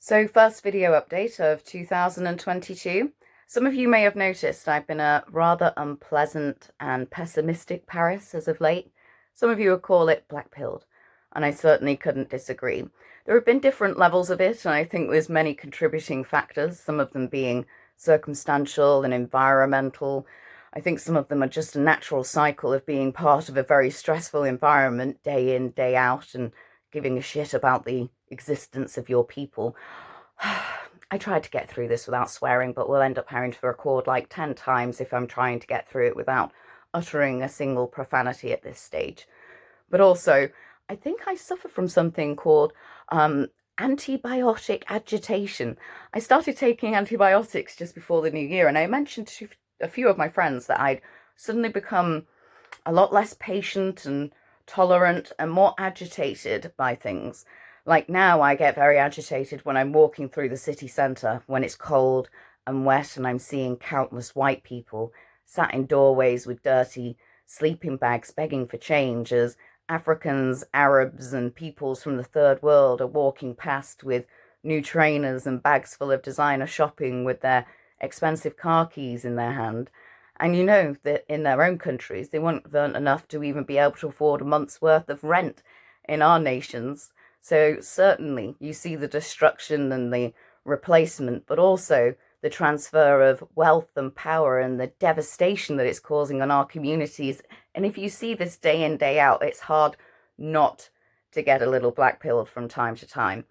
So first video update of 2022. Some of you may have noticed I've been a rather unpleasant and pessimistic Paris as of late. Some of you would call it blackpilled, and I certainly couldn't disagree. There have been different levels of it, and I think there's many contributing factors, some of them being circumstantial and environmental. I think some of them are just a natural cycle of being part of a very stressful environment day in, day out, and giving a shit about the existence of your people. I tried to get through this without swearing, but we'll end up having to record like 10 times if I'm trying to get through it without uttering a single profanity at this stage. But also, I think I suffer from something called antibiotic agitation. I started taking antibiotics just before the new year, and I mentioned to a few of my friends that I'd suddenly become a lot less patient and tolerant and more agitated by things. Like now, I get very agitated when I'm walking through the city centre when it's cold and wet and I'm seeing countless white people sat in doorways with dirty sleeping bags begging for change as Africans, Arabs, and peoples from the third world are walking past with new trainers and bags full of designer shopping with their expensive car keys in their hand. And you know that in their own countries, they won't have earned enough to even be able to afford a month's worth of rent in our nations. So certainly you see the destruction and the replacement, but also the transfer of wealth and power and the devastation that it's causing on our communities. And if you see this day in, day out, it's hard not to get a little black-pilled from time to time.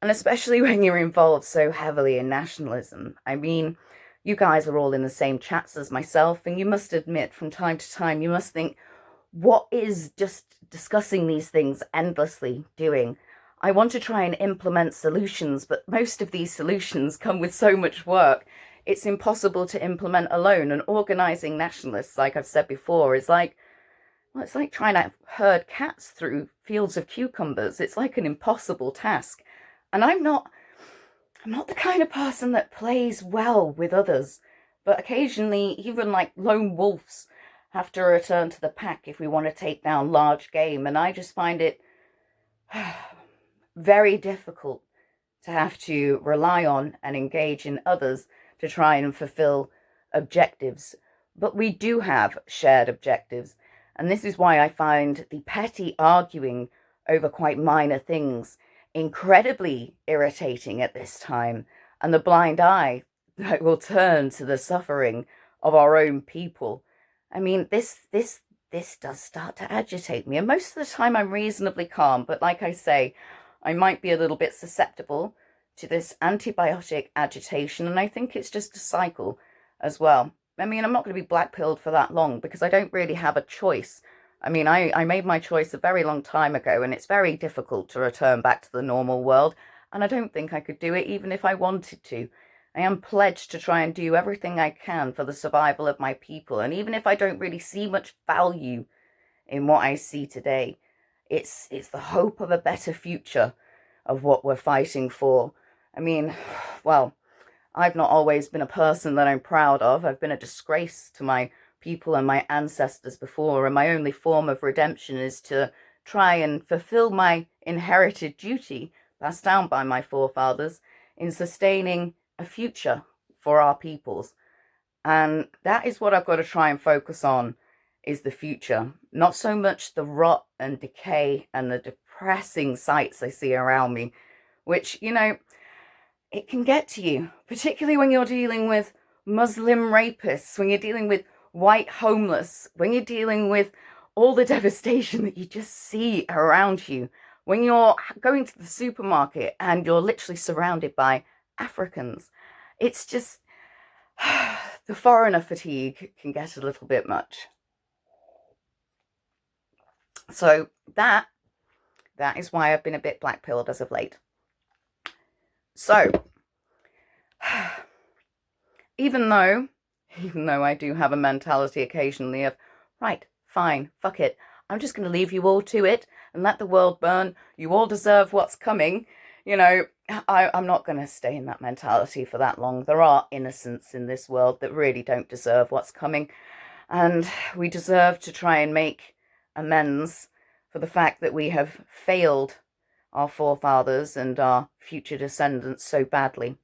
And especially when you're involved so heavily in nationalism. I mean, you guys are all in the same chats as myself, and you must admit from time to time, you must think, what is just discussing these things endlessly doing? I want to try and implement solutions, but most of these solutions come with so much work. It's impossible to implement alone. And organising nationalists, like I've said before, is like, well, it's like trying to herd cats through fields of cucumbers. It's like an impossible task. And I'm not the kind of person that plays well with others, but occasionally even like lone wolves have to return to the pack if we want to take down large game. And I just find it very difficult to have to rely on and engage in others to try and fulfill objectives. But we do have shared objectives. And this is why I find the petty arguing over quite minor things incredibly irritating at this time, and the blind eye that will turn to the suffering of our own people. I mean, this does start to agitate me, and most of the time I'm reasonably calm, but like I say, I might be a little bit susceptible to this antibiotic agitation, and I think it's just a cycle as well. I mean, I'm not going to be black-pilled for that long because I don't really have a choice. I mean, I made my choice a very long time ago, and it's very difficult to return back to the normal world, and I don't think I could do it even if I wanted to. I am pledged to try and do everything I can for the survival of my people, and even if I don't really see much value in what I see today, it's the hope of a better future of what we're fighting for. I mean, well, I've not always been a person that I'm proud of. I've been a disgrace to my people and my ancestors before, and my only form of redemption is to try and fulfill my inherited duty passed down by my forefathers in sustaining a future for our peoples. And that is what I've got to try and focus on, is the future, not so much the rot and decay and the depressing sights I see around me, which, you know, it can get to you, particularly when you're dealing with Muslim rapists, when you're dealing with white homeless, when you're dealing with all the devastation that you just see around you, when you're going to the supermarket and you're literally surrounded by Africans. It's just, the foreigner fatigue can get a little bit much. So that is why I've been a bit black-pilled as of late. So, even though I do have a mentality occasionally of, right, fine, fuck it, I'm just going to leave you all to it and let the world burn, you all deserve what's coming, you know, I'm not going to stay in that mentality for that long. There are innocents in this world that really don't deserve what's coming, and we deserve to try and make amends for the fact that we have failed our forefathers and our future descendants so badly.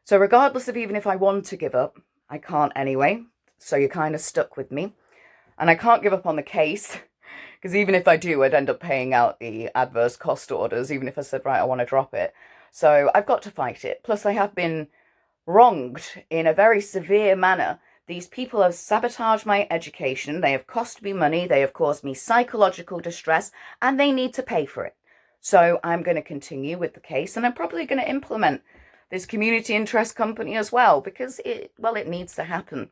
So regardless of even if I want to give up, I can't anyway. So you're kind of stuck with me. And I can't give up on the case, because even if I do, I'd end up paying out the adverse cost orders, even if I said, right, I want to drop it. So I've got to fight it. Plus, I have been wronged in a very severe manner. These people have sabotaged my education. They have cost me money. They have caused me psychological distress, and they need to pay for it. So I'm going to continue with the case, and I'm probably going to implement this community interest company as well, because it needs to happen.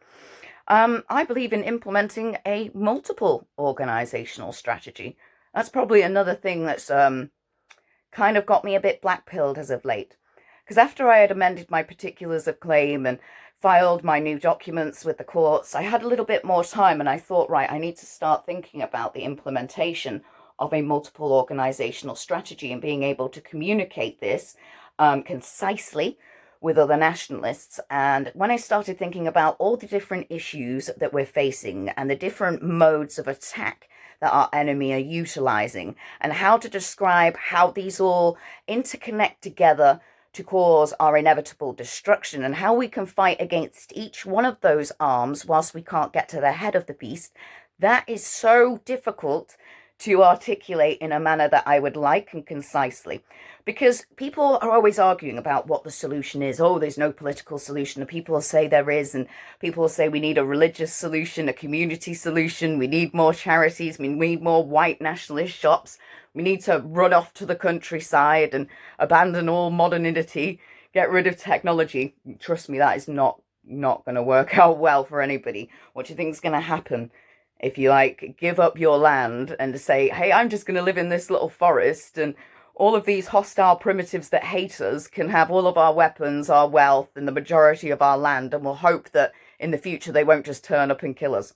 I believe in implementing a multiple organisational strategy. That's probably another thing that's kind of got me a bit blackpilled as of late. Because after I had amended my particulars of claim and filed my new documents with the courts, I had a little bit more time, and I thought, right, I need to start thinking about the implementation of a multiple organisational strategy and being able to communicate this concisely with other nationalists. And when I started thinking about all the different issues that we're facing and the different modes of attack that our enemy are utilizing, and how to describe how these all interconnect together to cause our inevitable destruction, and how we can fight against each one of those arms whilst we can't get to the head of the beast, that is so difficult to articulate in a manner that I would like and concisely. Because people are always arguing about what the solution is. Oh, there's no political solution. And people will say there is. And people will say we need a religious solution, a community solution. We need more charities. We need more white nationalist shops. We need to run off to the countryside and abandon all modernity, get rid of technology. Trust me, that is not going to work out well for anybody. What do you think is going to happen if you give up your land and say, hey, I'm just going to live in this little forest, and all of these hostile primitives that hate us can have all of our weapons, our wealth, and the majority of our land, and we'll hope that in the future they won't just turn up and kill us.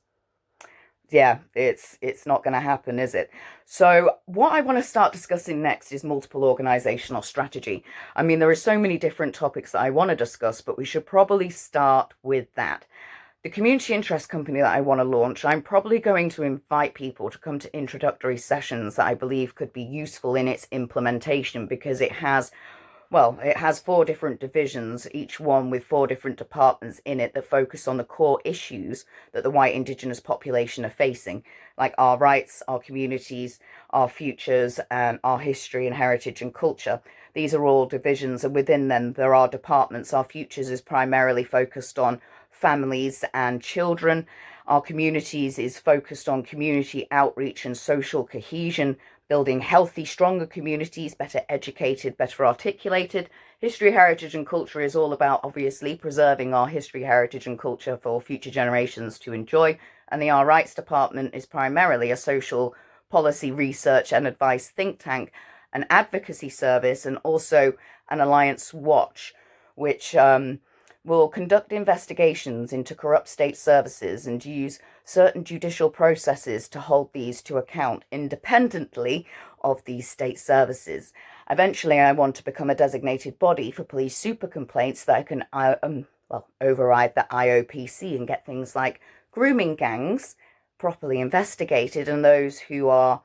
Yeah, it's not going to happen, is it? So what I want to start discussing next is multiple organisational strategy. I mean, there are so many different topics that I want to discuss, but we should probably start with that. The community interest company that I want to launch, I'm probably going to invite people to come to introductory sessions that I believe could be useful in its implementation, because it has 4 different divisions, each one with 4 different departments in it that focus on the core issues that the white Indigenous population are facing, like our rights, our communities, our futures, and our history and heritage and culture. These are all divisions, and within them there are departments. Our futures is primarily focused on families and children. Our communities is focused on community outreach and social cohesion, building healthy, stronger communities, better educated, better articulated. History, heritage and culture is all about, obviously, preserving our history, heritage and culture for future generations to enjoy. And the Our Rights Department is primarily a social policy research and advice think tank, an advocacy service, and also an alliance watch, which will conduct investigations into corrupt state services and use certain judicial processes to hold these to account independently of these state services. Eventually, I want to become a designated body for police super complaints that I can override the IOPC and get things like grooming gangs properly investigated, and those who are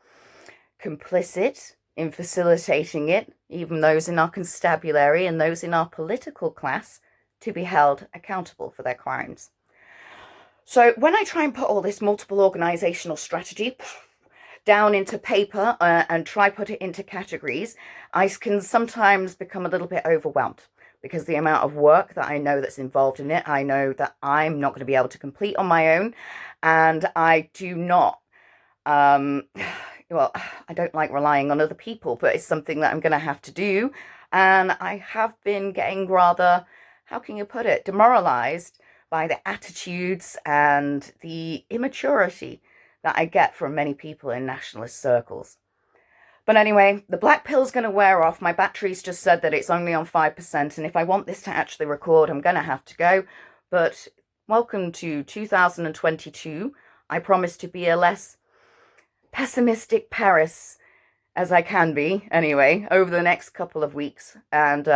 complicit in facilitating it, even those in our constabulary and those in our political class, to be held accountable for their crimes. So when I try and put all this multiple organisational strategy down into paper and try put it into categories, I can sometimes become a little bit overwhelmed, because the amount of work that I know that's involved in it, I know that I'm not going to be able to complete on my own, and I do not, I don't like relying on other people, but it's something that I'm going to have to do, and I have been getting rather, how can you put it, demoralised by the attitudes and the immaturity that I get from many people in nationalist circles. But anyway, the black pill's going to wear off. My battery's just said that it's only on 5%, and if I want this to actually record, I'm going to have to go. But welcome to 2022. I promise to be a less pessimistic Paris as I can be, anyway, over the next couple of weeks, and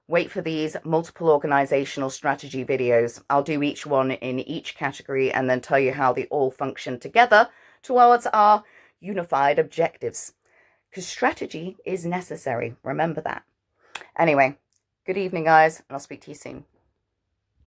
wait for these multiple organisational strategy videos. I'll do each one in each category and then tell you how they all function together towards our unified objectives. because strategy is necessary. Remember that. Anyway, good evening, guys, and I'll speak to you soon.